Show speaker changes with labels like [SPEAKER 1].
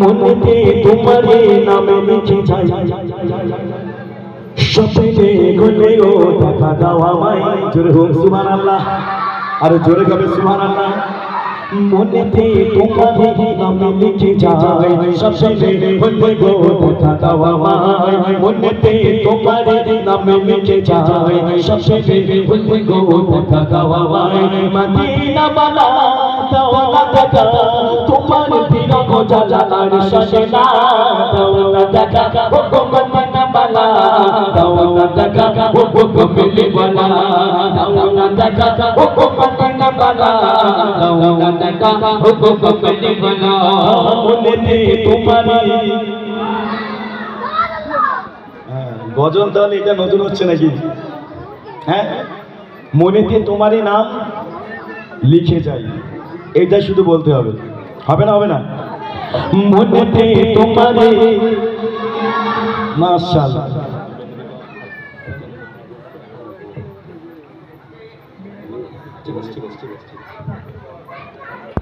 [SPEAKER 1] মনেতে তোমারে নামে লিখে যাই স্বপ্নে গলেও দেখা দাও আমায়। জোরে হোক সুবহানাল্লাহ, আরো জোরে গাবে সুবহানাল্লাহ। মনেতে তোমারে নামে লিখে যাই স্বপ্নে গলেও দেখা দাও আমায়। মনেতে তোমারে নামে লিখে যাই স্বপ্নে গলেও দেখা দাও আমায়। মদিনা বালা দাও না দেখা তোমার বিরহ জ্বালার সজনা, দাও না দেখা ও মদিনা বালা, দাও না দেখা ও কমলি বালা, দাও না দেখা ও মদিনা বালা, দাও না দেখা ও কমলি বালা। মনেতে তোমারে গজল, তাহলে এটা নতুন হচ্ছে নাকি? হ্যাঁ, মনেতে তোমারই নাম লিখে যাই, এইটা শুধু বলতে হবে, হবে না? হবে না? মনেতে তোমারে, মাশাআল্লাহ। ঠিক আছে, ঠিক আছে, ঠিক আছে।